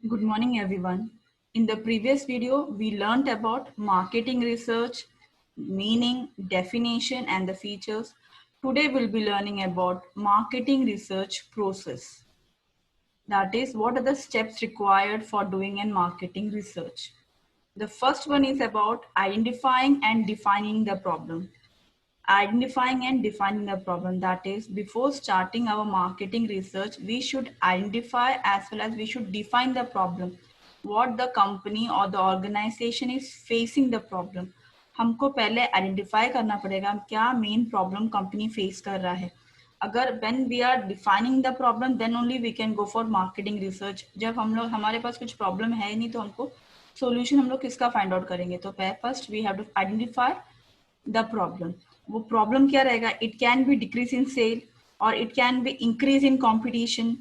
Good morning, everyone. In the previous video, we learned about marketing research, meaning, definition, and the features. Today, we'll be learning about marketing research process. That is, what are the steps required for doing a marketing research? The first one is about identifying and defining the problem. Identifying and defining the problem, that is, before starting our marketing research, we should identify as well as we should define the problem, what the company or the organization is facing the problem. हमको पहले identify करना पड़ेगा क्या main problem company face कर रहा है. अगर when we are defining the problem then only we can go for marketing research. जब हम लोग हमारे पास कुछ प्रॉब्लम है नहीं तो हमको सोल्यूशन हम लोग किसका फाइंड आउट करेंगे. तो first we have to identify the problem. वो प्रॉब्लम क्या रहेगा. It can be decrease in sale और it can be increase in competition.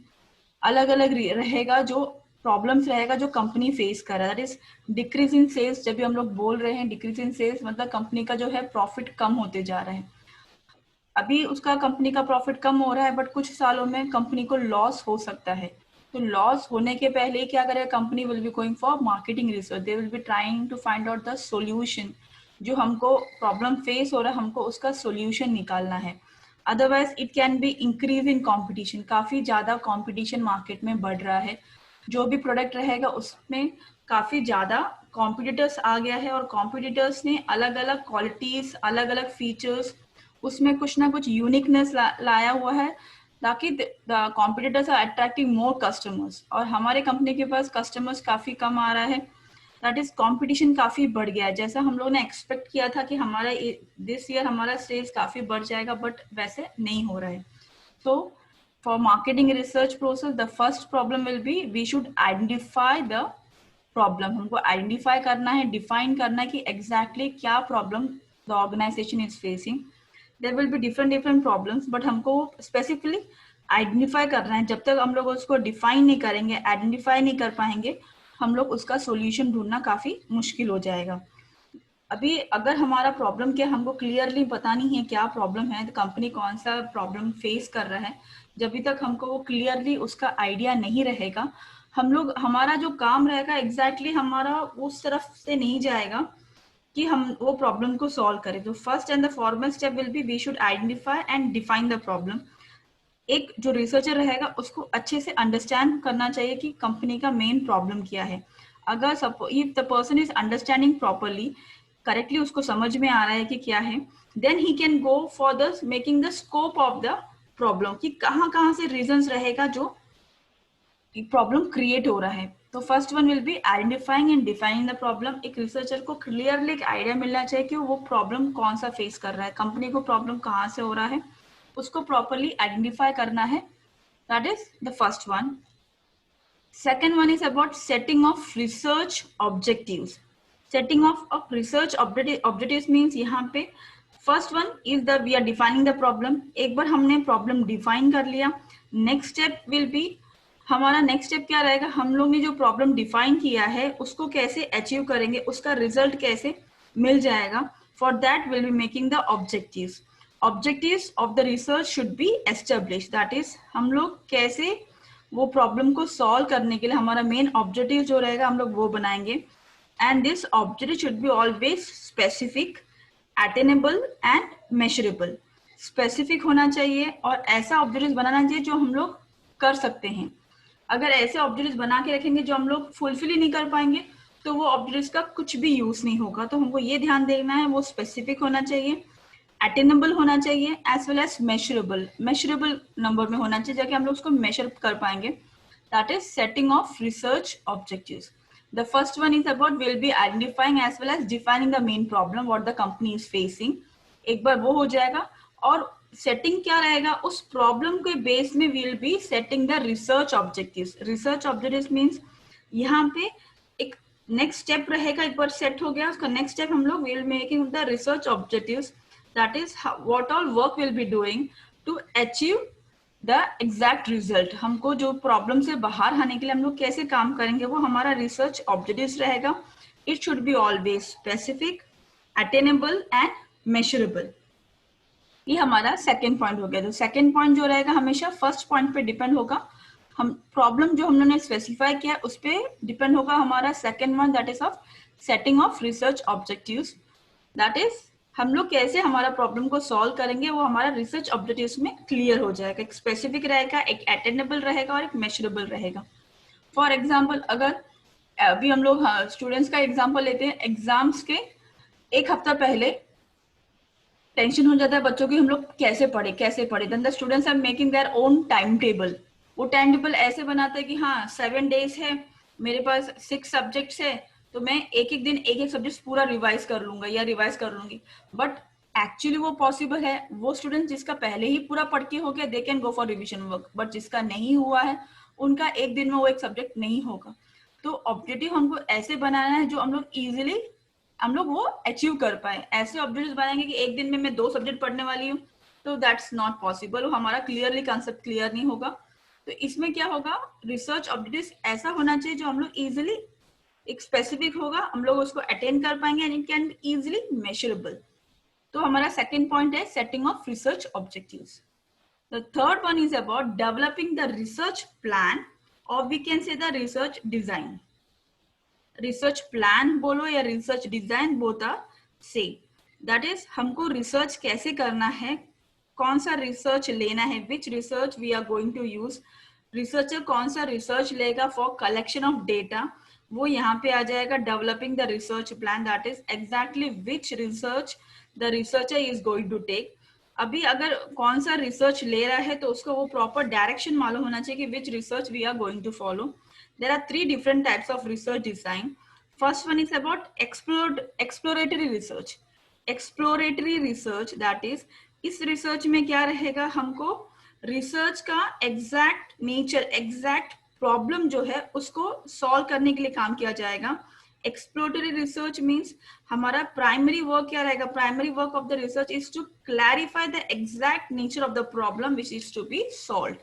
अलग अलग रहेगा जो प्रॉब्लम्स रहेगा जो कंपनी फेस कर रहा है. That is decrease in sales. जब भी हम लोग बोल रहे हैं डिक्रीज इन सेल्स मतलब कंपनी का जो है प्रॉफिट कम होते जा रहा है. अभी उसका कंपनी का प्रॉफिट कम हो रहा है बट कुछ सालों में कंपनी को लॉस हो सकता है. तो लॉस होने के पहले क्या करेगा company will be going for marketing research. They will be trying to find out the solution. जो हमको प्रॉब्लम फेस हो रहा है हमको उसका सॉल्यूशन निकालना है. Otherwise it can be increase in competition. काफी ज्यादा कंपटीशन मार्केट में बढ़ रहा है. जो भी प्रोडक्ट रहेगा उसमें काफी ज्यादा कॉम्पिटिटर्स आ गया है और कॉम्पिटिटर्स ने अलग अलग क्वालिटीज अलग अलग फीचर्स उसमें कुछ ना कुछ यूनिकनेस लाया हुआ है ताकि the competitors are attracting more customers. और हमारे कंपनी के पास कस्टमर्स काफी कम आ रहा है. दैट इज कंपटीशन काफी बढ़ गया है. जैसा हम लोग ने एक्सपेक्ट किया था कि हमारा दिस ईयर हमारा सेल्स काफी बढ़ जाएगा बट वैसे नहीं हो रहा है. So for marketing research process the first problem will be we should identify the problem. हमको आइडेंटिफाई करना है डिफाइन करना है कि एग्जैक्टली क्या problem the organization is facing. There will be different problems but हमको स्पेसिफिकली आइडेंटिफाई करना है. जब तक हम लोग उसको डिफाइन नहीं करेंगे आइडेंटिफाई नहीं कर पाएंगे हम लोग उसका सॉल्यूशन ढूंढना काफी मुश्किल हो जाएगा. अभी अगर हमारा प्रॉब्लम क्या हमको क्लियरली पता नहीं है क्या प्रॉब्लम है, तो कंपनी कौन सा प्रॉब्लम फेस कर रहा है, जब तक हमको वो क्लियरली उसका आइडिया नहीं रहेगा हम लोग हमारा जो काम रहेगा एग्जैक्टली हमारा उस तरफ से नहीं जाएगा कि हम वो प्रॉब्लम को सॉल्व करें. तो first and the foremost step will be we should identify and define the problem. एक जो रिसर्चर रहेगा उसको अच्छे से अंडरस्टैंड करना चाहिए कि कंपनी का मेन प्रॉब्लम क्या है. अगर if the person is understanding properly correctly उसको समझ में आ रहा है कि क्या है then he can go for the making the scope of the problem कि कहाँ से रीजंस रहेगा जो प्रॉब्लम क्रिएट हो रहा है. तो first one will be identifying and defining the problem. एक रिसर्चर को क्लियरली एक आइडिया मिलना चाहिए कि वो प्रॉब्लम कौन सा फेस कर रहा है, कंपनी को प्रॉब्लम कहाँ से हो रहा है, उसको प्रॉपरली आइडेंटिफाई करना है. That is the first one. Second one is about setting of research objectives. Setting of research objectives means यहाँ पे first one is the we are defining the problem. एक बार हमने प्रॉब्लम डिफाइन कर लिया next step will be हमारा next step क्या रहेगा. हम लोग ने जो प्रॉब्लम डिफाइन किया है उसको कैसे अचीव करेंगे, उसका रिजल्ट कैसे मिल जाएगा. For that will be making the objectives. Objectives of the research should be establish. That is हम लोग कैसे वो प्रॉब्लम को सॉल्व करने के लिए हमारा मेन ऑब्जेक्टिव जो रहेगा हम लोग वो बनाएंगे. And this objective should be always specific, attainable and measurable. Specific होना चाहिए और ऐसा ऑब्जेक्टिव बनाना चाहिए जो हम लोग कर सकते हैं. अगर ऐसे ऑब्जेक्टिव्स बना के रखेंगे जो हम लोग फुलफिल ही नहीं कर पाएंगे तो वो ऑब्जेक्टिव्स का कुछ भी यूज नहीं होगा. तो हमको ये ध्यान देना है वो स्पेसिफिक होना चाहिए, अटेनेबल होना चाहिए as well as measurable. Measurable number में होना चाहिए जाके हम लोग उसको मेजर कर पाएंगे. That is setting of research objectives. The first one is about will be identifying as well as defining the main problem what the company is facing. एक बार वो हो जाएगा और सेटिंग क्या रहेगा उस प्रॉब्लम के बेस में will be setting the research objectives. Research objectives means यहाँ पे एक नेक्स्ट स्टेप रहेगा. एक बार सेट हो गया उसका नेक्स्ट स्टेप हम लोग will making the research objectives. That is what all work will be doing to achieve the exact result. हमको जो प्रॉब्लम से बाहर आने के लिए हम लोग कैसे काम करेंगे वो हमारा रिसर्च ऑब्जेक्टिव्स रहेगा. It should be always specific, attainable and measurable. ये हमारा सेकेंड पॉइंट हो गया. तो सेकेंड पॉइंट जो रहेगा हमेशा फर्स्ट पॉइंट पे डिपेंड होगा. हम प्रॉब्लम जो हम लोगों ने स्पेसिफाई किया उस पर डिपेंड होगा हमारा second one, that is of setting of research objectives. That is हम लोग कैसे हमारा प्रॉब्लम को सॉल्व करेंगे वो हमारा रिसर्च ऑब्जेक्टिव्स में क्लियर हो जाएगा। एक स्पेसिफिक रहेगा, एक अटेनेबल रहेगा और एक मेजरेबल रहेगा। फॉर एग्जाम्पल, अगर अभी हम लोग स्टूडेंट्स का एग्जाम्पल लेते हैं, एग्जाम्स के एक हफ्ता पहले टेंशन हो जाता है बच्चों की, हम लोग कैसे पढ़े then the students are making their own time table. वो टाइम टेबल ऐसे बनाते हैं कि हाँ 7 days है, मेरे पास 6 सब्जेक्ट्स है, तो मैं एक एक दिन एक एक सब्जेक्ट पूरा रिवाइज कर लूंगा या रिवाइज कर लूंगी। बट एक्चुअली वो पॉसिबल है? वो स्टूडेंट जिसका पहले ही पूरा पढ़ के हो गया दे can go for revision work, but जिसका नहीं हुआ है उनका एक दिन में वो एक सब्जेक्ट नहीं होगा। तो ऑब्जेक्टिव हमको ऐसे बनाना है जो हम लोग इजिली हम लोग वो अचीव कर पाए। ऐसे ऑब्जेक्टिव्स बनाएंगे कि एक दिन में मैं 2 सब्जेक्ट पढ़ने वाली हूँ, तो दैट्स नॉट पॉसिबल, हमारा क्लियरली कंसेप्ट क्लियर नहीं होगा। तो इसमें क्या होगा, रिसर्च ऑब्जेक्टिव्स ऐसा होना चाहिए जो हम लोग इजिली एक स्पेसिफिक होगा, हम लोग उसको अटेन कर पाएंगे and it can be easily measurable. तो हमारा सेकेंड पॉइंट है setting of research objectives. The third one is about developing the research plan और we can say the research design. Research plan बोलो या research design, both are same. That is हमको research कैसे करना है, कौन सा रिसर्च लेना है, which research we are going to use, researcher कौन सा रिसर्च लेगा फॉर कलेक्शन ऑफ डेटा, वो यहाँ पे आ जाएगा। Developing the research plan, that is exactly which research the researcher is going to take. अभी अगर कौन सा रिसर्च ले रहा है तो उसको वो प्रॉपर डायरेक्शन मालूम होना चाहिए कि which research we are going to follow. There are 3 different types of research design. First one is about exploratory research. Exploratory research, that is, इस रिसर्च में क्या रहेगा, हमको रिसर्च का एग्जैक्ट नेचर, एग्जैक्ट प्रॉब्लम जो है उसको सॉल्व करने के लिए काम किया जाएगा। एक्सप्लोरेटरी रिसर्च मीन्स हमारा प्राइमरी वर्क क्या रहेगा, primary work of the research is to clarify the exact nature of the problem which is to be solve.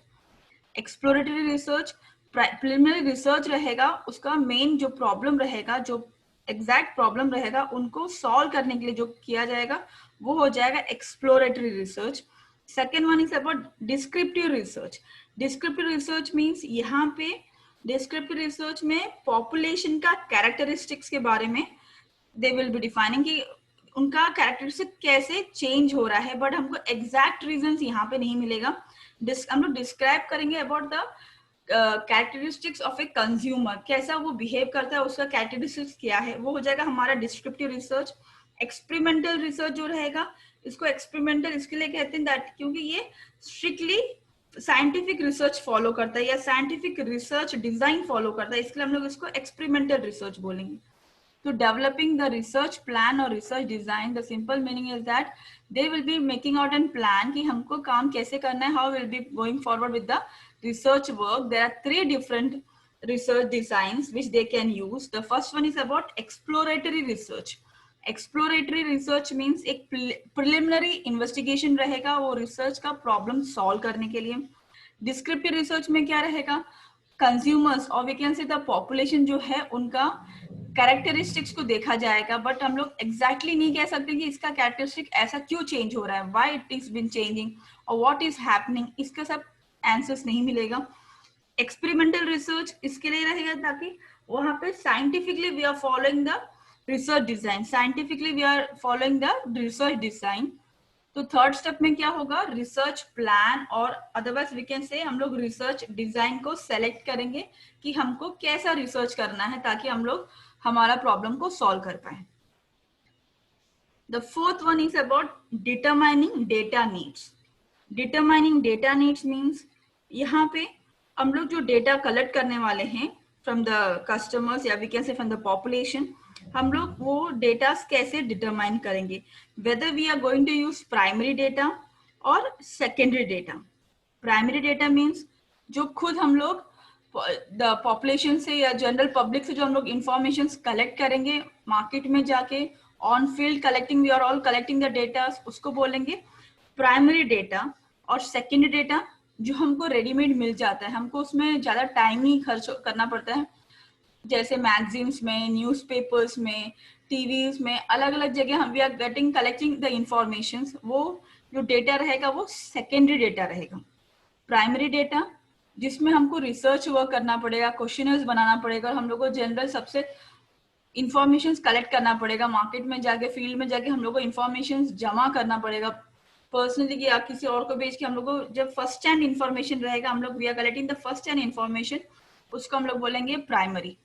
Exploratory research preliminary research रहेगा, उसका मेन जो प्रॉब्लम रहेगा, जो एग्जैक्ट प्रॉब्लम रहेगा उनको सॉल्व करने के लिए जो किया जाएगा वो हो जाएगा exploratory research. Second one is about descriptive research. Descriptive research means यहाँ पे डिस्क्रिप्टिव रिसर्च में पॉपुलेशन का कैरेक्टरिस्टिक्स के बारे में दे विल बी डिफाइनिंग कि उनका कैरेक्टरिस्टिक कैसे चेंज हो रहा है, बट हमको एग्जैक्ट रीजन यहाँ पे नहीं मिलेगा। हम लोग डिस्क्राइब करेंगे about the characteristics of a consumer, कैसा वो बिहेव करता है, उसका कैरेक्टरिस्टिक्स क्या है, वो हो जाएगा हमारा डिस्क्रिप्टिव रिसर्च। एक्सपेरिमेंटल रिसर्च जो रहेगा, इसको एक्सपेरिमेंटल इसके लिए कहते हैं दैट क्योंकि ये स्ट्रिक्टली साइंटिफिक रिसर्च फॉलो करता है या साइंटिफिक रिसर्च डिजाइन फॉलो करता है, इसलिए हम लोग इसको एक्सपेरिमेंटल रिसर्च बोलेंगे। To developing the research plan or research design, the simple meaning is that they will be making out a plan कि हमको काम कैसे करना है, how we'll be going forward with the research work. There are 3 different research designs which they can use. The first one is about exploratory research. Exploratory research means एक preliminary investigation रहेगा, वो research का problem solve करने के लिए। Descriptive research में क्या रहेगा, कंज्यूमर्स और we can say the population जो है उनका कैरेक्टरिस्टिक्स को देखा जाएगा, बट हम लोग एग्जैक्टली नहीं कह सकते कि इसका कैरेक्टरिस्टिक ऐसा क्यों चेंज हो रहा है, why it is been changing और व्हाट इज हैपनिंग, इसका सब आंसर्स नहीं मिलेगा। एक्सपेरिमेंटल रिसर्च इसके लिए रहेगा ताकि वहां पे scientifically we are following the research design, scientifically we are following the research design. तो थर्ड स्टेप में क्या होगा, रिसर्च प्लान और अदरवाइज वी कैन से हम लोग रिसर्च डिजाइन को सेलेक्ट करेंगे कि हमको कैसा रिसर्च करना है ताकि हम लोग हमारा प्रॉब्लम को सॉल्व कर पाए। The fourth one is about determining data needs. Determining data needs means यहाँ पे हम लोग जो डेटा कलेक्ट करने वाले हैं फ्रॉम द कस्टमर्स या we can say from the population, हम लोग वो डेटा कैसे डिटरमाइन करेंगे, whether we are going to use primary data और secondary data. Primary data means जो खुद हम लोग द पॉपुलेशन से या जनरल पब्लिक से जो हम लोग इंफॉर्मेशन कलेक्ट करेंगे मार्केट में जाके, on field collecting, we are all collecting the data, उसको बोलेंगे प्राइमरी डेटा। और सेकेंडरी डेटा जो हमको रेडीमेड मिल जाता है, हमको उसमें ज्यादा टाइम नहीं खर्च करना पड़ता है, जैसे मैगजीन्स में, न्यूज़पेपर्स में, टीवीज में, अलग अलग जगह हम we are getting collecting the information, वो जो डेटा रहेगा वो सेकेंडरी डेटा रहेगा। प्राइमरी डेटा जिसमें हमको रिसर्च वर्क करना पड़ेगा, क्वेश्चनर्स बनाना पड़ेगा और हम लोग को जनरल सबसे इंफॉर्मेशन कलेक्ट करना पड़ेगा, मार्केट में जाके फील्ड में जाके हम लोग को इंफॉर्मेशन जमा करना पड़ेगा पर्सनली या किसी और को भेज के। हम लोग को जब फर्स्ट हैंड इंफॉर्मेशन रहेगा, हम लोग we are collecting the first hand information, उसको हम लोग बोलेंगे प्राइमरी।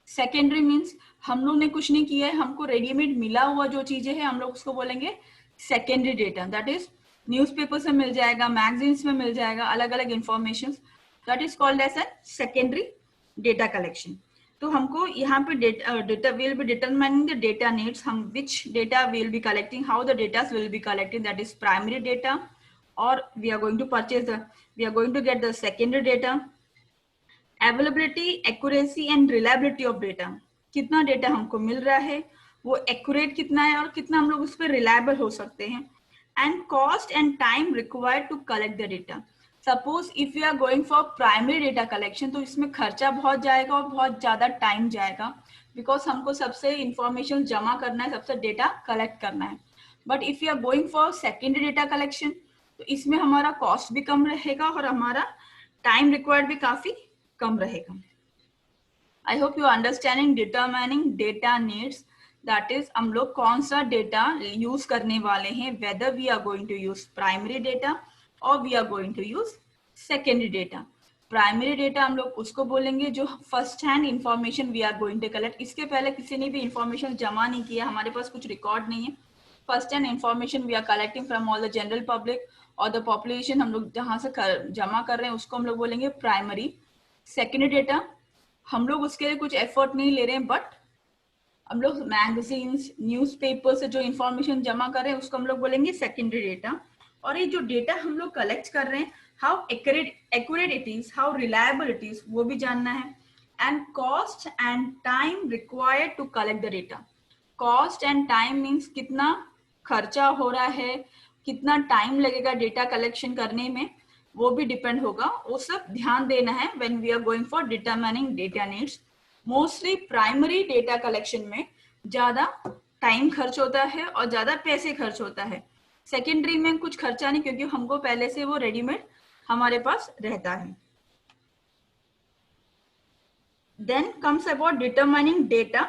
सेकेंडरी मीन्स हम लोग ने कुछ नहीं किया है, हमको रेडीमेड मिला हुआ जो चीजें हैं हम लोग उसको बोलेंगे secondary data. That is newspaper से मिल जाएगा, मैगजीन्स में मिल जाएगा, अलग अलग information, that is called as a secondary data collection. तो हमको यहाँ पे data will be determining the data needs, हम which data will be collecting, how the data will be collecting, that is primary data, और we are going to purchase the, we are going to get the secondary data. Availability, accuracy and reliability of data, कितना data हमको मिल रहा है, वो accurate कितना है और कितना हम लोग उस पर रिलायबल हो सकते हैं। And cost and time required to collect the data. Suppose if you are going for primary data collection, तो इसमें खर्चा बहुत जाएगा और बहुत ज्यादा टाइम जाएगा, बिकॉज हमको सबसे इंफॉर्मेशन जमा करना है, सबसे डेटा कलेक्ट करना है। But if you are going for secondary data collection, तो इसमें हमारा कॉस्ट भी कम रहेगा और हमारा टाइम रिक्वायर्ड भी काफी कम रहेगा। I hope you understanding determining data needs, that is हम लोग कौन सा डेटा यूज करने वाले हैं, whether we are going to use primary data और we are going to use secondary data. Primary data हम लोग उसको बोलेंगे जो first hand information we are going to collect, इसके पहले किसी ने भी इंफॉर्मेशन जमा नहीं किया, हमारे पास कुछ रिकॉर्ड नहीं है, first hand information we are collecting from all the general public और द पॉपुलेशन, हम लोग जहां से जमा कर रहे हैं उसको हम लोग बोलेंगे प्राइमरी। सेकेंडरी डेटा हम लोग उसके लिए कुछ एफर्ट नहीं ले रहे हैं, बट हम लोग मैगजीन्स, न्यूज़पेपर से जो इंफॉर्मेशन जमा कर रहे हैं उसको हम लोग बोलेंगे सेकेंडरी डेटा। और ये जो डेटा हम लोग कलेक्ट कर रहे हैं, how accurate it is, how reliable it is, वो भी जानना है। And cost and time required to collect the data. Cost and time means कितना खर्चा हो रहा है, कितना टाइम लगेगा डेटा कलेक्शन करने में, वो भी डिपेंड होगा, वो सब ध्यान देना है when we are going for determining data needs. Mostly primary data collection में ज्यादा टाइम खर्च होता है और ज्यादा पैसे खर्च होता है। सेकेंडरी में कुछ खर्चा नहीं, क्योंकि हमको पहले से वो रेडीमेड हमारे पास रहता है। Then comes about determining data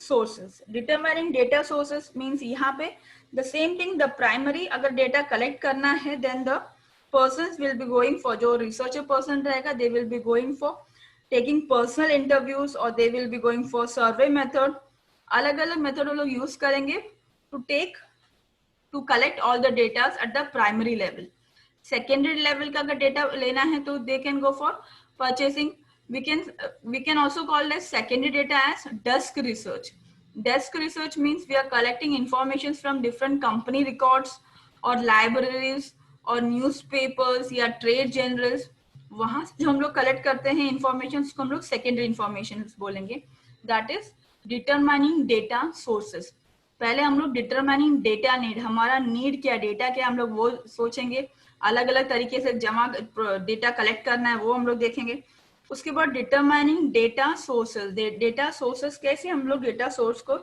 sources. Determining data sources means यहाँ पे the same thing, the primary अगर डेटा कलेक्ट करना है, then the persons will be going for, जो researcher person रहेगा, they will be going for taking personal interviews or they will be going for survey method। अलग अलग method वो लोग use करेंगे to collect all the data at the primary level। secondary level का अगर data लेना है तो they can go for purchasing। we can also call this secondary data as desk research। desk research means we are collecting information from different company records or libraries और newspapers या trade journals, वहां से जो हम लोग collect करते हैं information उसको हम लोग सेकेंडरी इंफॉर्मेशन बोलेंगे। That is determining data sources. पहले हम लोग डिटरमाइनिंग डेटा नीड, हमारा नीड क्या, डेटा क्या, हम लोग वो सोचेंगे। अलग अलग तरीके से जमा डेटा कलेक्ट करना है वो हम लोग देखेंगे। उसके बाद determining data sources. Data sources कैसे हम लोग डेटा सोर्स को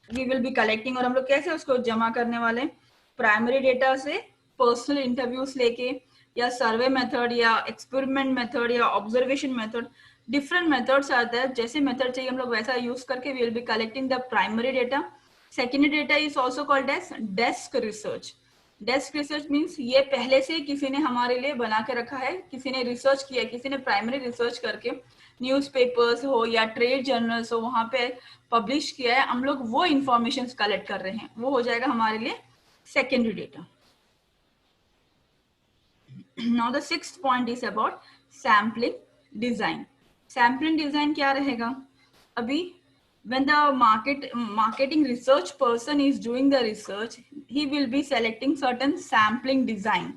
वी विल बी कलेक्टिंग और हम लोग कैसे उसको जमा करने वाले। प्राइमरी डेटा से पर्सनल इंटरव्यूज लेके या सर्वे मेथड या एक्सपेरिमेंट मेथड या ऑब्जर्वेशन मेथड, डिफरेंट मेथड्स आते हैं, जैसे मेथड चाहिए हम लोग वैसा यूज करके we will be collecting the primary data. Secondary data is also called as desk research. Desk research means ये पहले से किसी ने हमारे लिए बना के रखा है, किसी ने रिसर्च किया, किसी ने प्राइमरी रिसर्च करके न्यूज़पेपर्स हो या ट्रेड जर्नल्स हो वहां पे पब्लिश किया है, हम लोग वो इंफॉर्मेशन कलेक्ट कर रहे हैं, वो हो जाएगा हमारे लिए secondary data. Now the sixth point is about sampling design। sampling design क्या रहेगा? अभी when the marketing research person is doing the research, he will be selecting certain sampling design।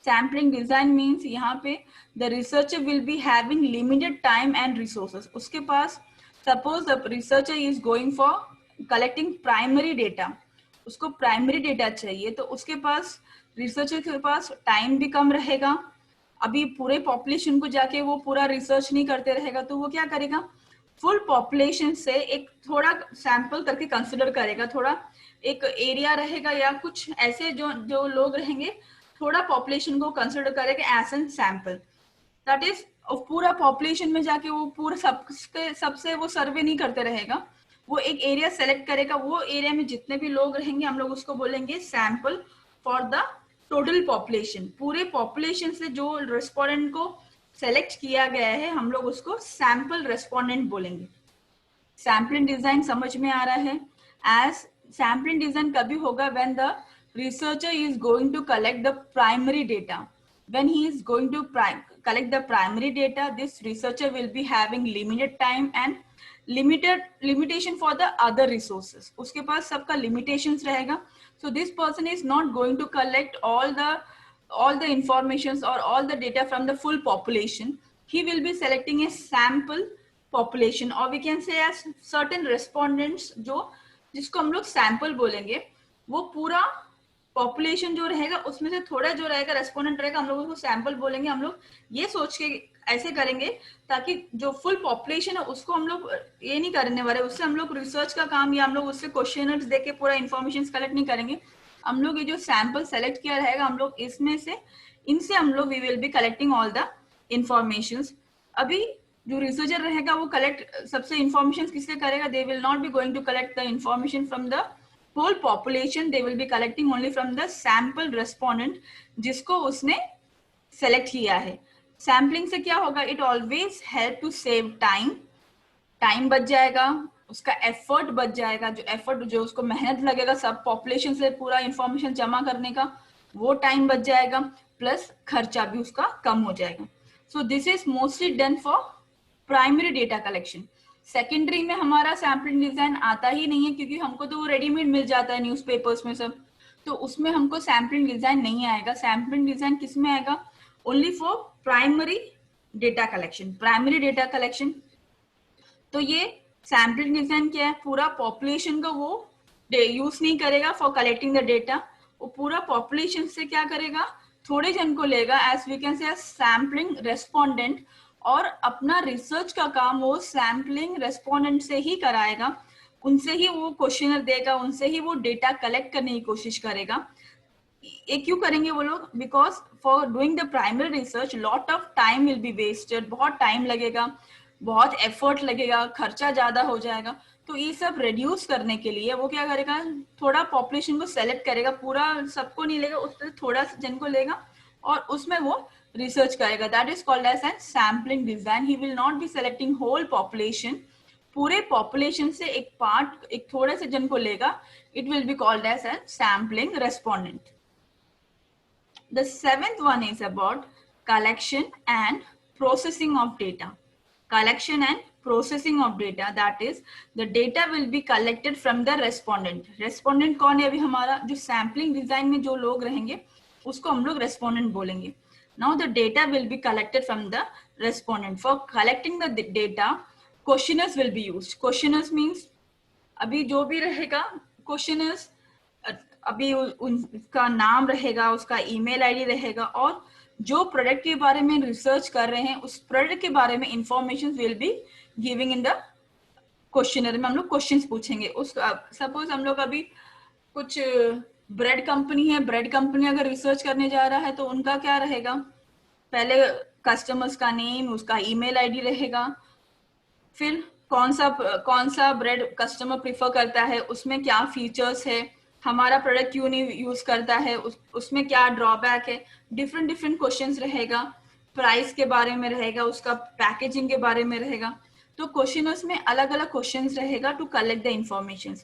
sampling design means यहाँ पे the researcher will be having limited time and resources। उसके पास suppose the researcher is going for collecting primary data, उसको primary data चाहिए, तो उसके पास researcher के पास time भी कम रहेगा। अभी पूरे पॉपुलेशन को जाके वो पूरा रिसर्च नहीं करते रहेगा, तो वो क्या करेगा, फुल पॉपुलेशन से एक थोड़ा सैंपल करके कंसिडर करेगा, थोड़ा एक एरिया रहेगा या कुछ ऐसे जो लोग रहेंगे, थोड़ा पॉपुलेशन को कंसिडर करेगा as an sample. That is और पूरा पॉपुलेशन में जाके वो पूरा सबसे वो सर्वे नहीं करते रहेगा, वो एक एरिया सेलेक्ट करेगा, वो एरिया में जितने भी लोग रहेंगे हम लोग उसको बोलेंगे sample for the total population. पूरे पॉपुलेशन से जो रेस्पोंडेंट को सेलेक्ट किया गया है हम लोग उसको सैंपल रेस्पोंडेंट बोलेंगे। सैम्पलिंग डिजाइन समझ में आ रहा है? एज सैम्पलिंग डिजाइन कभी होगा when the researcher is going to collect the primary data. When he is going to collect the primary data, this researcher will be having limited time and limitation for the other resources. उसके पास सबका limitations रहेगा. So this person is not going to collect all the informations or all the data from the full population. He will be selecting a sample population, or we can say as certain respondents जो जिसको हम लोग sample बोलेंगे, वो पूरा population जो रहेगा उसमें से थोड़ा जो रहेगा रेस्पोंडेंट रहेगा, हम लोग उसको सैंपल बोलेंगे। हम लोग ये सोच के ऐसे करेंगे ताकि जो फुल पॉपुलेशन है उसको हम लोग ये नहीं करने वाले, उससे हम लोग रिसर्च का काम या हम लोग उससे क्वेश्चनर्स देके पूरा इन्फॉर्मेशन कलेक्ट नहीं करेंगे। हम लोग ये जो सैंपल सेलेक्ट किया रहेगा हम लोग इसमें से इनसे हम लोग we will be collecting all the information. अभी जो रिसर्चर रहेगा वो कलेक्ट सबसे इंफॉर्मेशन किससे करेगा? They will not be going to collect the information from the whole population, they will be collecting only from the sample respondent जिसको उसने select किया है। सैम्पलिंग से क्या होगा? It always help to save time, time बच जाएगा, उसका एफर्ट बच जाएगा, जो एफर्ट जो उसको मेहनत लगेगा सब पॉपुलेशन से पूरा इंफॉर्मेशन जमा करने का वो टाइम बच जाएगा, प्लस खर्चा भी उसका कम हो जाएगा। So this is mostly done for primary data collection. Secondary में हमारा सैम्पलिंग डिजाइन आता ही नहीं है क्योंकि हमको तो वो रेडीमेड मिल जाता है न्यूज़पेपर्स में सब, तो उसमें हमको सैम्पलिंग डिजाइन नहीं आएगा। सैम्पलिंग डिजाइन किस में आएगा? Only for primary data collection. Primary data collection तो ये सैम्पलिंग डिजाइन क्या है? पूरा पॉपुलेशन का वो यूज नहीं करेगा फॉर कलेक्टिंग द डेटा, वो पूरा पॉपुलेशन से क्या करेगा? थोड़े जन को लेगा as we can say sampling respondent, और अपना रिसर्च का काम वो सैम्पलिंग रेस्पोंडेंट से ही कराएगा, उनसे ही वो क्वेश्चनर देगा, उनसे ही वो डेटा कलेक्ट करने की कोशिश करेगा। ये क्यों करेंगे वो लोग? Because for doing the primary research lot of time will be wasted, बहुत टाइम लगेगा, बहुत एफर्ट लगेगा, खर्चा ज्यादा हो जाएगा। तो ये सब रिड्यूस करने के लिए वो क्या करेगा? थोड़ा पॉपुलेशन को सेलेक्ट करेगा, पूरा सबको नहीं लेगा, उससे थोड़ा जन को लेगा और उसमें वो रिसर्च करेगा। That is called as an sampling design. He will not be selecting whole population, पूरे पॉपुलेशन से एक पार्ट, एक थोड़े से जन को लेगा। It will be called as an sampling respondent. The seventh one is about collection and processing of data. Collection and processing of data, that is the data will be collected from the respondent. Respondent कौन है? अभी हमारा जो sampling design में जो लोग रहेंगे उसको हम लोग रेस्पोंडेंट बोलेंगे। Now the data will be collected from the respondent. For collecting the data, questionnaires will be used. Questionnaires means अभी जो भी रहेगा questionnaires, अभी उसका नाम रहेगा, उसका ईमेल आईडी रहेगा, और जो प्रोडक्ट के बारे में रिसर्च कर रहे हैं उस प्रोडक्ट के बारे में information will be giving in the questionnaire में। हम लोग क्वेश्चंस पूछेंगे। उस सपोज हम लोग अभी कुछ ब्रेड कंपनी है, ब्रेड कंपनी अगर रिसर्च करने जा रहा है तो उनका क्या रहेगा? पहले कस्टमर्स का नेम, उसका ईमेल आईडी रहेगा, फिर कौन सा ब्रेड कस्टमर प्रिफर करता है, उसमें क्या फीचर्स है, हमारा प्रोडक्ट क्यों नहीं यूज करता है, उसमें क्या ड्रॉबैक है, डिफरेंट क्वेश्चंस रहेगा, प्राइस के बारे में रहेगा, उसका पैकेजिंग के बारे में रहेगा। तो क्वेश्चनर्स में अलग अलग क्वेश्चंस रहेगा टू कलेक्ट द इंफॉर्मेशन।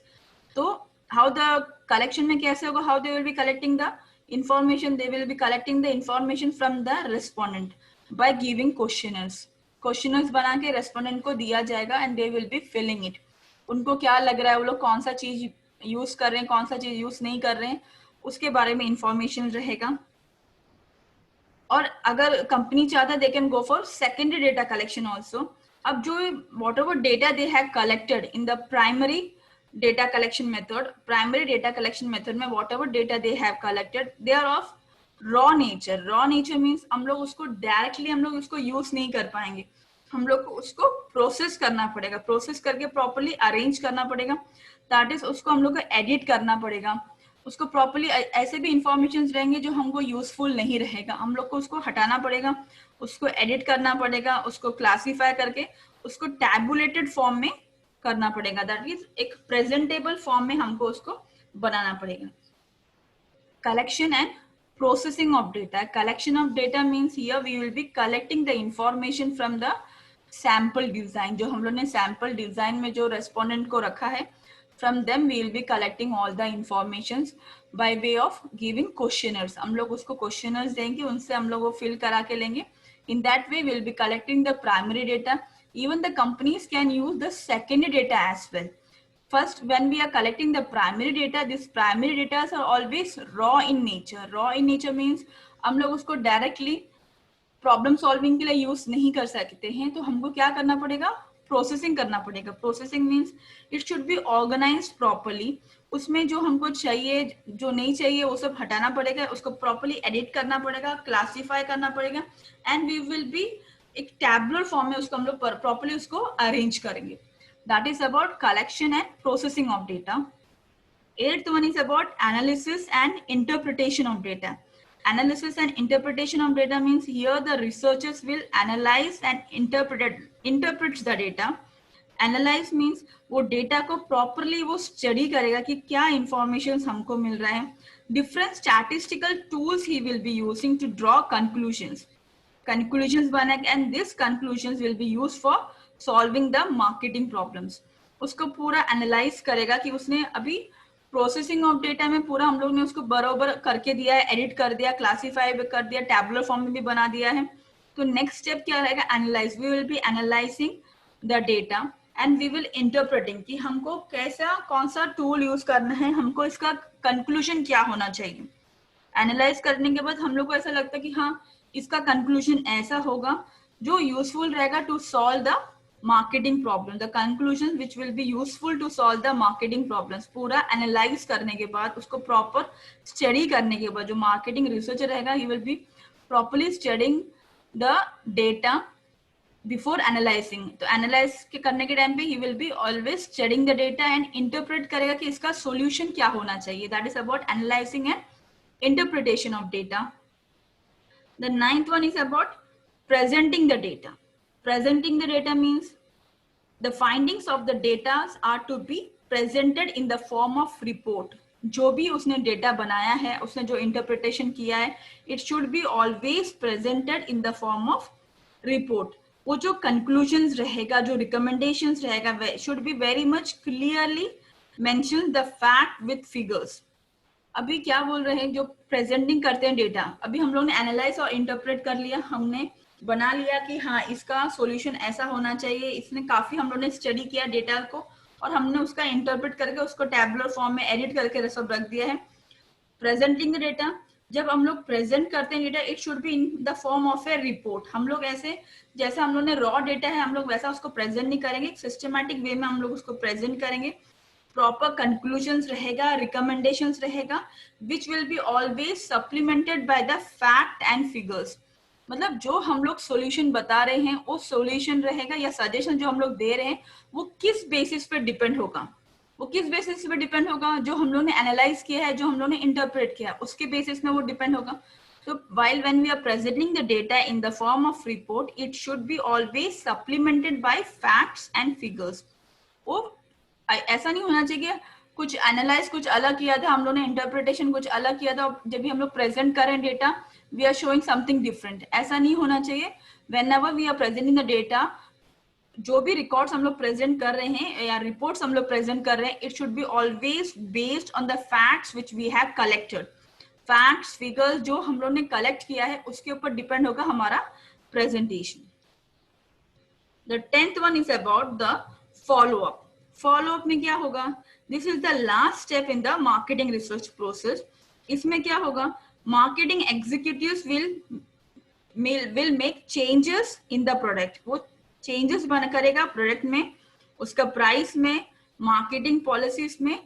तो हाउ द कलेक्शन में कैसे होगा? How they will be collecting the information? They will be collecting the information from the respondent by giving questionnaires. Questionnaires बना के रेस्पोंडेंट को दिया जाएगा and they will be filling it. उनको क्या लग रहा है, वो लोग कौन सा चीज यूज कर रहे हैं, कौन सा चीज यूज नहीं कर रहे हैं, उसके बारे में इंफॉर्मेशन रहेगा। और अगर कंपनी चाहता है they can go for secondary data collection also. अब जो whatever data they have collected in the primary data collection method, primary data collection method में whatever data they have collected they are of raw nature. Raw nature means हम लोग उसको directly हम लोग उसको use नहीं कर पाएंगे, हम लोग को उसको प्रोसेस करना पड़ेगा, प्रोसेस करके प्रॉपरली अरेंज करना पड़ेगा, दैट इज उसको हम लोग को एडिट करना पड़ेगा, उसको प्रॉपर्ली, ऐसे भी इंफॉर्मेशन रहेंगे जो हमको यूजफुल नहीं रहेगा, हम लोग को उसको हटाना पड़ेगा, उसको एडिट करना पड़ेगा, उसको क्लासीफाई करके उसको टैबुलेटेड फॉर्म में करना पड़ेगा, दैट इज एक प्रेजेंटेबल फॉर्म में हमको उसको बनाना पड़ेगा। Collection and processing of data. Collection of data means here we will be collecting the information from the sample design. जो हम लोग ने sample design में जो respondent को रखा है, from them we will be collecting all the informations by way of giving questionnaires. हम लोग उसको questionnaires देंगे, उनसे हम लोग वो fill करा के लेंगे. In that way we will be collecting the primary data. Even the companies can use the secondary data as well. First, when we are collecting the primary data, these primary data are always raw in nature. Raw in nature means हम लोग उसको directly problem solving के लिए use नहीं कर सकते हैं, तो हमको क्या करना पड़ेगा, processing करना पड़ेगा. Processing means it should be organized properly. उसमें जो हमको चाहिए, जो नहीं चाहिए, वो सब हटाना पड़ेगा, उसको properly edit करना पड़ेगा, classify करना पड़ेगा, and we will be एक tabular form में उसको हम लोग properly उसको arrange करेंगे. That is about collection and processing of data. Eighth one is about analysis and interpretation of data. Analysis and interpretation of data means here the researchers will analyze and interpret the data. Analyze means वो data को properly वो study करेगा कि क्या informations हमको मिल रहा है. Different statistical tools he will be using to draw conclusions. Conclusions बनेगा, and these conclusions will be used for solving the marketing problems. उसको पूरा एनालाइज करेगा कि उसने अभी प्रोसेसिंग ऑफ डेटा में पूरा हम लोग ने उसको बराबर करके दिया है, एडिट कर दिया, क्लासीफाई भी कर दिया, टैबुलर फॉर्म में भी बना दिया है. तो नेक्स्ट स्टेप क्या रहेगा, analyse. We will be analysing the data and we will interpreting कि हमको कैसा, कौन सा टूल यूज करना है, हमको इसका कंक्लूजन क्या होना चाहिए. एनालाइज करने के बाद हम लोग को ऐसा लगता है कि हाँ, इसका कंक्लूजन ऐसा होगा जो यूजफुल रहेगा to solve the marketing problem. The conclusions which will be useful to solve the marketing problems. पूरा analyze करने के बाद, उसको proper study करने के बाद, जो marketing researcher रहेगा, he will be properly studying the data before analyzing. तो analyze के करने के टाइम पे he will be always studying the data and interpret करेगा कि इसका solution क्या होना चाहिए. That is about analyzing and interpretation of data. The ninth one is about presenting the data. Presenting the data means the findings of the data are to be presented in the form of report. जो भी उसने data बनाया है, उसने जो interpretation किया है, it should be always presented in the form of report. वो जो conclusions रहेगा, जो recommendations रहेगा, should be very much clearly mention the fact with figures. अभी क्या बोल रहे हैं, जो प्रेजेंटिंग करते हैं डेटा, अभी हम लोग ने एनालाइज और इंटरप्रेट कर लिया, हमने बना लिया कि हाँ इसका सॉल्यूशन ऐसा होना चाहिए. इसने काफी हम लोग ने स्टडी किया डेटा को और हमने उसका इंटरप्रेट करके उसको टैबुलर फॉर्म में एडिट करके सब रख दिया है. प्रेजेंटिंग द डेटा, जब हम लोग प्रेजेंट करते हैं data, it should be in the form of a report. हम लोग ऐसे, जैसे हम लोग ने रॉ डेटा है, हम लोग वैसा उसको प्रेजेंट नहीं करेंगे, सिस्टमैटिक वे में हम लोग उसको प्रेजेंट करेंगे. प्रॉपर कंक्लूजन्स रहेगा, रिकमेंडेशंस रहेगा, which will be always supplemented by the fact and figures. मतलब जो हम लोग सॉल्यूशन बता रहे हैं, वो सॉल्यूशन रहेगा या सजेशन जो हम लोग दे रहे हैं, वो किस बेसिस पे डिपेंड होगा, वो किस बेसिस पे डिपेंड होगा, जो हम लोग ने एनालाइज किया है, जो हम लोग ने इंटरप्रेट किया है, उसके बेसिस में वो डिपेंड होगा. So while when we are presenting the data in the form of report, it should be always supplemented by facts and figures. वो ऐसा नहीं होना चाहिए कुछ एनालाइज कुछ अलग किया था, हम लोग ने इंटरप्रिटेशन कुछ अलग किया था, जब भी हम लोग प्रेजेंट करें data, we are showing something different. ऐसा नहीं होना चाहिए. Whenever we are presenting the data, जो भी रिकॉर्ड्स हम लोग प्रेजेंट कर रहे हैं या रिपोर्ट्स हम लोग प्रेजेंट कर रहे हैं, it should be always based on the facts which we have collected. Facts, figures जो हम लोग ने कलेक्ट किया है, उसके ऊपर डिपेंड होगा हमारा presentation. The 10th one is about the follow up. Follow up में क्या होगा, this is the last step in the marketing research process. इसमें क्या होगा, marketing executives will make changes in the product. वो चेंजेस बना करेगा प्रोडक्ट में, उसका प्राइस में, मार्केटिंग पॉलिसीज में.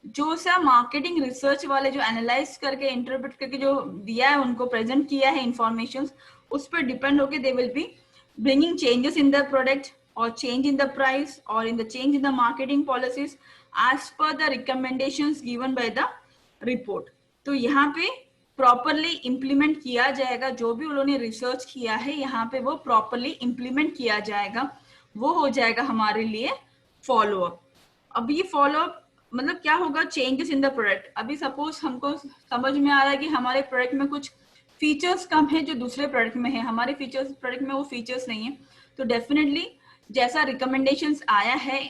जो सा मार्केटिंग रिसर्च वाले जो एनालाइज करके इंटरप्रेट करके जो दिया है, उनको प्रेजेंट किया है इंफॉर्मेशन, उस पर डिपेंड होके दे will be bringing changes in the product or change in the price or in the change in the marketing policies as per the recommendations given by the report. तो यहाँ पे properly implement किया जाएगा, जो भी उन्होंने research किया है यहाँ पे वो प्रॉपरली इम्प्लीमेंट किया जाएगा, वो हो जाएगा हमारे लिए फॉलोअप। अब ये फॉलोअप मतलब क्या होगा, चेंजेस इन द प्रोडक्ट। अभी सपोज हमको समझ में आ रहा है कि हमारे प्रोडक्ट में कुछ फीचर्स कम है जो दूसरे प्रोडक्ट में है, हमारे फीचर्स प्रोडक्ट में वो फीचर्स नहीं है, तो डेफिनेटली जैसा रिकमेंडेशंस आया है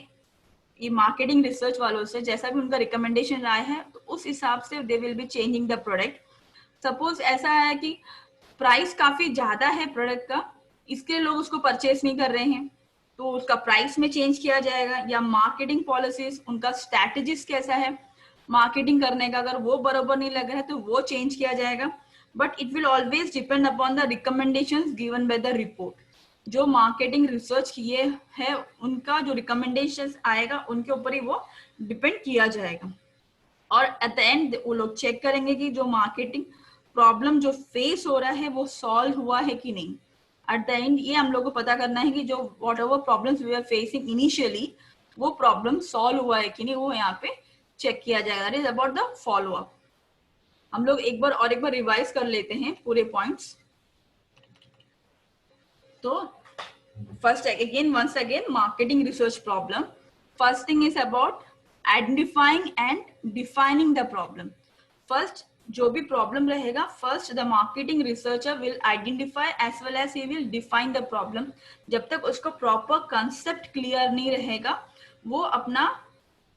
ये मार्केटिंग रिसर्च वालों से, जैसा भी उनका रिकमेंडेशन आया है तो उस हिसाब से दे will be changing the product. Suppose ऐसा है कि प्राइस काफी ज्यादा है प्रोडक्ट का, इसके लिए लोग उसको परचेस नहीं कर रहे हैं, तो उसका प्राइस में चेंज किया जाएगा। या मार्केटिंग पॉलिसीज, उनका स्ट्रैटेजीज कैसा है मार्केटिंग करने का, अगर वो बराबर नहीं लग रहा है तो वो चेंज किया जाएगा। But it will always depend upon the recommendations given by the report. जो मार्केटिंग रिसर्च किए हैं उनका जो रिकमेंडेशंस आएगा उनके ऊपर ही वो डिपेंड किया जाएगा। और एट द एंड वो लोग चेक करेंगे कि जो मार्केटिंग प्रॉब्लम जो फेस हो रहा है वो सॉल्व हुआ है कि नहीं। एट द एंड ये हम लोग को पता करना है कि जो whatever problems we are facing initially वो प्रॉब्लम सॉल्व हुआ है कि नहीं, वो यहाँ पे चेक किया जाएगा। That is about the follow up. हम लोग एक बार रिवाइज कर लेते हैं पूरे पॉइंट्स। तो first again once again marketing research problem. First thing is about identifying and defining the problem. First जो भी problem रहेगा, first the marketing researcher will identify as well as he will define the problem. जब तक उसको proper concept clear नहीं रहेगा वो अपना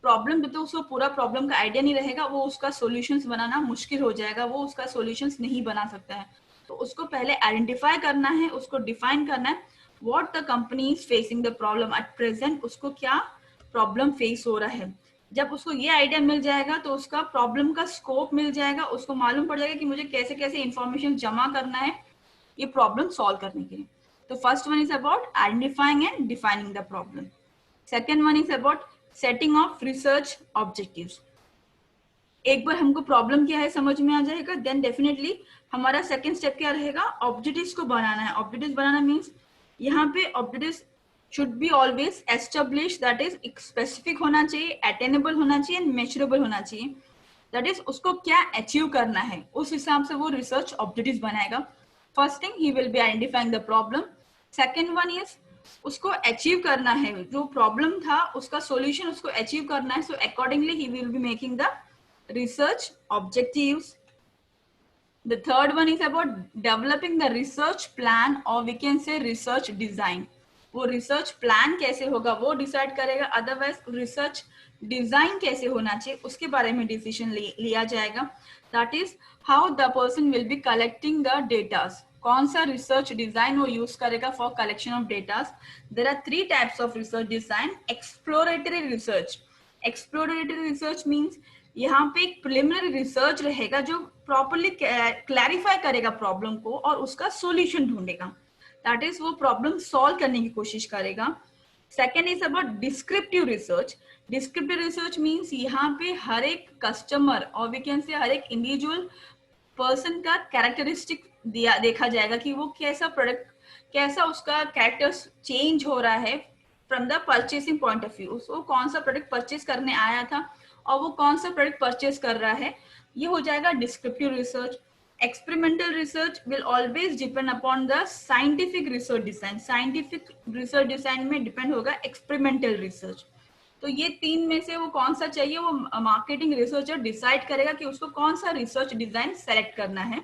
प्रॉब्लम, जब तक उसको पूरा प्रॉब्लम का आइडिया नहीं रहेगा वो उसका सॉल्यूशंस बनाना मुश्किल हो जाएगा, वो उसका सॉल्यूशंस नहीं बना सकता है। तो उसको पहले आइडेंटिफाई करना है, उसको डिफाइन करना है what the company is facing the problem at present, उसको क्या प्रॉब्लम फेस हो रहा है। जब उसको ये आइडिया मिल जाएगा तो उसका प्रॉब्लम का स्कोप मिल जाएगा, उसको मालूम पड़ जाएगा कि मुझे कैसे कैसे इंफॉर्मेशन जमा करना है ये प्रॉब्लम सॉल्व करने के लिए। तो first one is about identifying and defining the problem. Second one is about setting of research objectives. एक बार हमको प्रॉब्लम क्या है समझ में आ जाएगा, देन डेफिनेटली हमारा सेकेंड स्टेप क्या रहेगा, ऑब्जेक्टिव्स को बनाना है। ऑब्जेक्टिव्स बनाना मीन्स यहाँ पे objectives should be always establish, that is specific होना चाहिए, अटेनेबल होना चाहिए एंड मेजरेबल होना चाहिए। दैट इज उसको क्या अचीव करना है उस हिसाब से वो रिसर्च ऑब्जेक्टिव्स बनाएगा। First thing he will be identifying the problem. Second one is उसको अचीव करना है, जो प्रॉब्लम था उसका सॉल्यूशन उसको अचीव करना है, so accordingly he will be making the research objectives. The third one is about developing the research plan or we can say research design. वो रिसर्च प्लान कैसे होगा वो डिसाइड करेगा, अदरवाइज रिसर्च डिजाइन कैसे होना चाहिए उसके बारे में डिसीजन लिया जाएगा। That is how the person will be collecting the datas, कौन सा रिसर्च डिजाइन वो यूज करेगा for collection of datas. There are three types of research design. Exploratory research, exploratory research means यहाँ पे एक प्रिलिमिनरी रिसर्च रहेगा जो properly clarify करेगा प्रॉब्लम को और उसका सॉल्यूशन ढूंढेगा, दैट इज वो प्रॉब्लम सॉल्व करने की कोशिश करेगा। Second is about descriptive research. Descriptive research means यहाँ पे हर एक कस्टमर और वी कैन से हर एक इंडिविजुअल पर्सन का कैरेक्टरिस्टिक देखा जाएगा कि वो कैसा प्रोडक्ट, कैसा उसका कैरेक्टर चेंज हो रहा है from the purchasing point of view. वो कौन सा प्रोडक्ट परचेस करने आया था और वो कौन सा प्रोडक्ट परचेस कर रहा है, ये हो जाएगा descriptive research. Experimental research will always depend upon the scientific research design. Scientific research design में डिपेंड होगा एक्सपेरिमेंटल रिसर्च। तो ये तीन में से वो कौन सा चाहिए वो मार्केटिंग रिसर्चर डिसाइड करेगा कि उसको कौन सा रिसर्च डिजाइन सेलेक्ट करना है,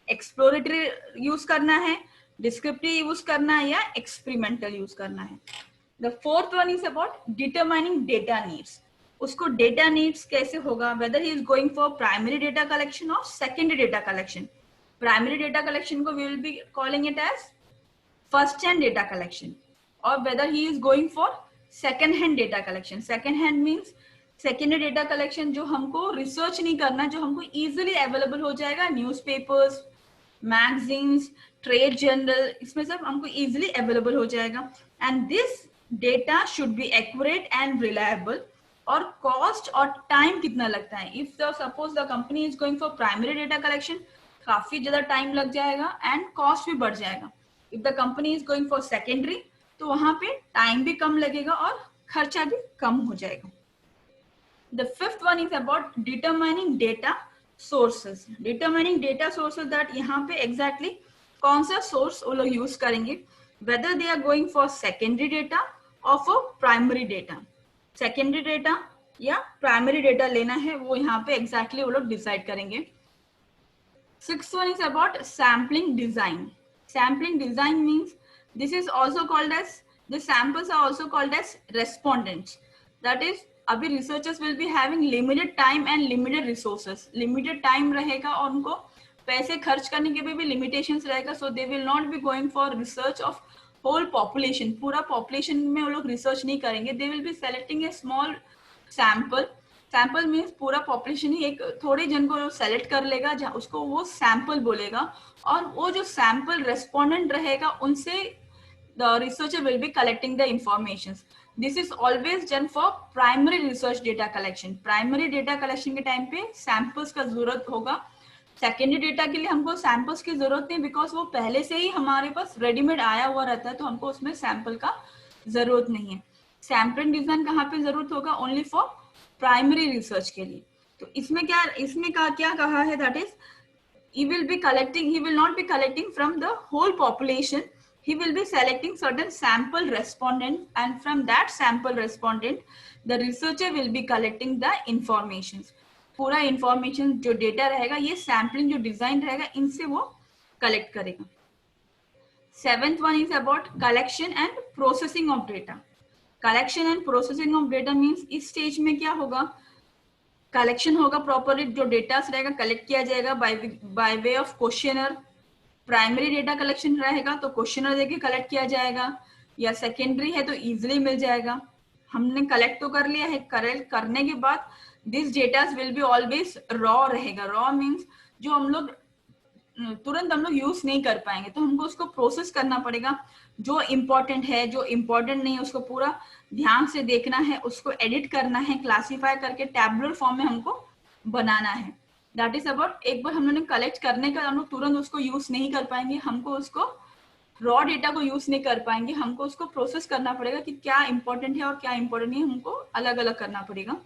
एक्सप्लोरेटरी यूज करना है, डिस्क्रिप्टिव यूज करना है या एक्सपेरिमेंटल यूज करना है। The fourth one is about determining data needs. उसको डेटा नीड्स कैसे होगा, whether he is going for primary data collection और secondary data collection. Primary data collection को we will be calling it as first hand data collection, और whether he is going for second hand data collection. Second hand means secondary data collection जो हमको research नहीं करना, जो हमको easily available हो जाएगा, न्यूज़पेपर्स, मैगजीन्स, ट्रेड जर्नल, इसमें सब हमको इजिली अवेलेबल हो जाएगा। And this data should be accurate and reliable. और कॉस्ट और टाइम कितना लगता है, if the suppose the company is going for primary data collection काफी ज्यादा टाइम लग जाएगा एंड कॉस्ट भी बढ़ जाएगा। If the company is going for secondary तो वहां पे टाइम भी कम लगेगा और खर्चा भी कम हो जाएगा। The fifth one is about determining data sources. Determining data sources, that यहाँ पे exactly कौन सा source वो लोग use करेंगे, whether they are going for secondary data or for primary data. Secondary data या primary data लेना है वो यहाँ पे exactly वो लोग decide करेंगे. Sixth one is about sampling design. Sampling design means this is also called as, the samples are also called as respondents. That is, अभी researchers will be having limited time and limited resources. Limited time रहेगा और उनको पैसे खर्च करने के भी limitations रहेगा, so they will not be going for research of whole population. पूरा population में वो लोग research नहीं करेंगे. They will be selecting a small sample. Sample means पूरा पॉपुलेशन ही एक थोड़े जन को सेलेक्ट कर लेगा, जहाँ उसको वो सैंपल बोलेगा, और वो जो सैंपल रेस्पोंडेंट रहेगा उनसे the researcher will be collecting the informations. This is always done for primary research data collection. Primary data collection के टाइम पे सैंपल्स का जरूरत होगा. सेकेंडरी डेटा के लिए हमको सैंपल्स की जरूरत नहीं, बिकॉज वो पहले से ही हमारे पास रेडीमेड आया हुआ रहता है, तो हमको उसमें सैंपल का जरूरत नहीं है. सैंपलिंग डिजाइन कहाँ पे जरूरत होगा? ओनली फॉर प्राइमरी रिसर्च के लिए. तो इसमें क्या कहा है, that is he will not be collecting from the whole population. He will be selecting certain sample respondent, and from that sample respondent the researcher will be collecting the informations. पूरा information जो data रहेगा, ये sampling जो design रहेगा, इनसे वो collect करेगा. Seventh one is about collection and processing of data. Collection and processing of data means इस stage में क्या होगा, कलेक्शन होगा प्रॉपरली, जो डेटा रहेगा कलेक्ट किया जाएगा by way of questionnaire. Primary data collection रहेगा तो क्वेश्चनर देके कलेक्ट किया जाएगा, या सेकेंडरी है तो इजीली मिल जाएगा. हमने कलेक्ट तो कर लिया है, कलेक्ट करने के बाद this data will be always raw रहेगा. रॉ मीन्स जो हम लोग तुरंत हम लोग यूज नहीं कर पाएंगे, तो हमको उसको प्रोसेस करना पड़ेगा. जो इम्पोर्टेंट है, जो इम्पोर्टेंट नहीं है, उसको पूरा ध्यान से देखना है, उसको एडिट करना है, क्लासीफाई करके टैबुलर फॉर्म में हमको बनाना है. दैट इज अबाउट, एक बार हम लोगों ने कलेक्ट करने का, हम लोग तुरंत उसको यूज नहीं कर पाएंगे, हमको उसको रॉ डेटा को यूज नहीं कर पाएंगे, हमको उसको प्रोसेस करना पड़ेगा कि क्या इंपॉर्टेंट है और क्या इंपॉर्टेंट नहीं है, हमको अलग अलग करना पड़ेगा.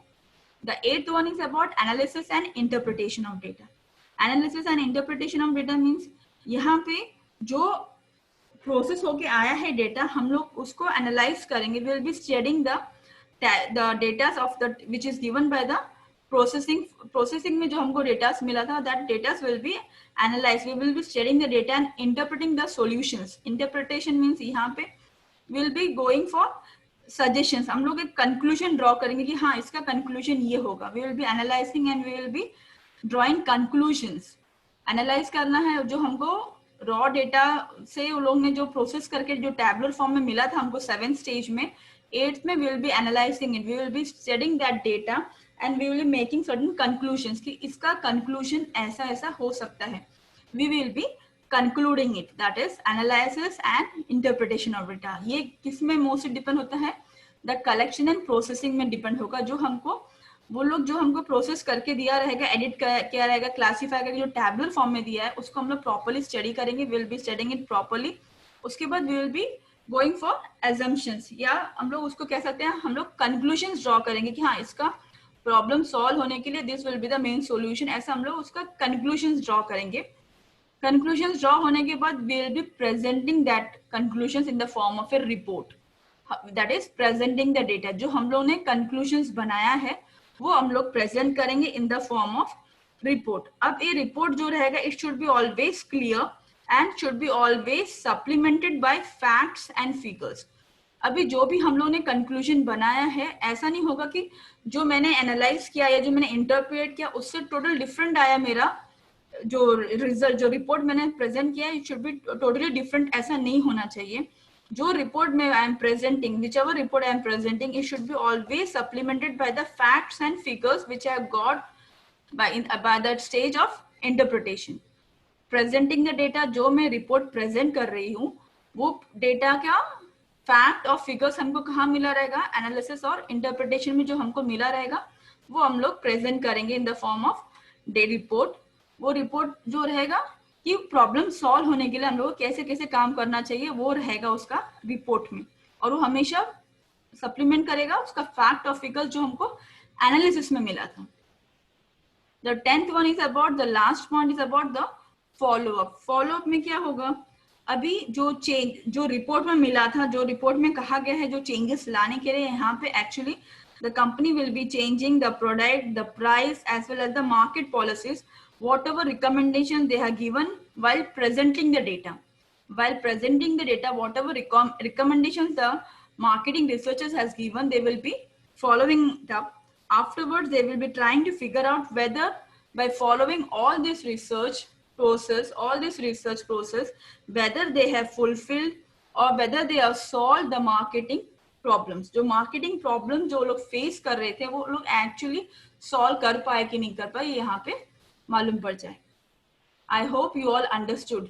The eighth one is about analysis and interpretation of data. Analysis and interpretation of data means यहाँ पे जो प्रोसेस होके आया है डेटा, हम लोग उसको एनालाइज करेंगे. We will be studying the data of the which is given by the processing में जो हमको डेटा मिला था, that data will be analyse. We will be studying the data and interpreting the solutions. Interpretation means यहाँ पे will be going for suggestions. हम लोग एक कंक्लूजन ड्रॉ करेंगे कि हाँ इसका कंक्लूजन ये होगा. We will be analysing and we will be drawing conclusions. Analyse करना है जो हमको रॉ डेटा से वो लोग ने जो प्रोसेस करके जो टैबुलर फॉर्म में मिला था हमको 7th स्टेज में. 8th में we will be analyzing it, we will be studying that data and we will be making certain conclusions कि इसका कंक्लूजन ऐसा ऐसा हो सकता है. We will be concluding it. That is analysis and interpretation of data. ये किस में मोस्टली डिपेंड होता है? द कलेक्शन एंड प्रोसेसिंग में डिपेंड होगा. जो हमको वो लोग जो हमको प्रोसेस करके दिया रहेगा, एडिट किया रहेगा, क्लासीफाई करके जो टैबुलर फॉर्म में दिया है, उसको हम लोग प्रॉपर्ली स्टडी करेंगे. Will be studying it properly. उसके बाद we will be going for assumptions, या हम लोग उसको कह सकते हैं, हम लोग कंक्लूजन्स ड्रॉ करेंगे कि हाँ इसका प्रॉब्लम सॉल्व होने के लिए this will be the main solution. ऐसा हम लोग उसका कंक्लूजन्स ड्रॉ करेंगे. कंक्लूजन्स ड्रॉ होने के बाद we will be presenting that conclusions in the form of a report. That is presenting the data. जो हम लोग ने कंक्लूजन्स बनाया है वो हम लोग प्रेजेंट करेंगे in the form of report. अब ये रिपोर्ट जो रहेगा, it should be always clear and should be always supplemented by facts and figures. अभी जो भी हम लोग ने कंक्लूजन बनाया है, ऐसा नहीं होगा कि जो मैंने एनालाइज किया या जो मैंने इंटरप्रेट किया उससे टोटल डिफरेंट आया मेरा जो रिजल्ट, जो रिपोर्ट मैंने प्रेजेंट किया, it should be totally different. ऐसा नहीं होना चाहिए. जो रिपोर्ट में I am presenting, whichever report I am presenting, it should be always supplemented by the facts and figures which I have got by that stage of interpretation. Presenting the data, जो मैं report present कर रही हूँ, वो data का fact और figures हमको कहाँ मिला रहेगा? एनालिसिस और इंटरप्रिटेशन में जो हमको मिला रहेगा वो हम लोग प्रेजेंट करेंगे in the form of day report. वो रिपोर्ट जो रहेगा कि प्रॉब्लम सॉल्व होने के लिए हम लोग कैसे कैसे काम करना चाहिए, वो रहेगा उसका रिपोर्ट में. और वो हमेशा सप्लीमेंट करेगा उसका फैक्ट और फिगर्स जो हमको एनालिसिस में मिला था। The 10th one is about, the last point is about the follow up. Follow up में क्या होगा, अभी जो चेंज जो रिपोर्ट में मिला था, जो रिपोर्ट में कहा गया है जो चेंजेस लाने के लिए, यहाँ पे actually the company will be changing the product, the price as well as the market policies, whatever recommendation they have given while presenting the data. While presenting the data, whatever recommendations the marketing researchers has given, they will be following it up. Afterwards, they will be trying to figure out whether by following all this research process, whether they have fulfilled or whether they have solved the marketing problems, जो marketing problem जो लोग face कर रहे थे वो लोग actually solve कर पाए कि नहीं कर पाए, यहाँ पे मालूम पड़ जाए. आई होप यू ऑल अंडरस्टूड.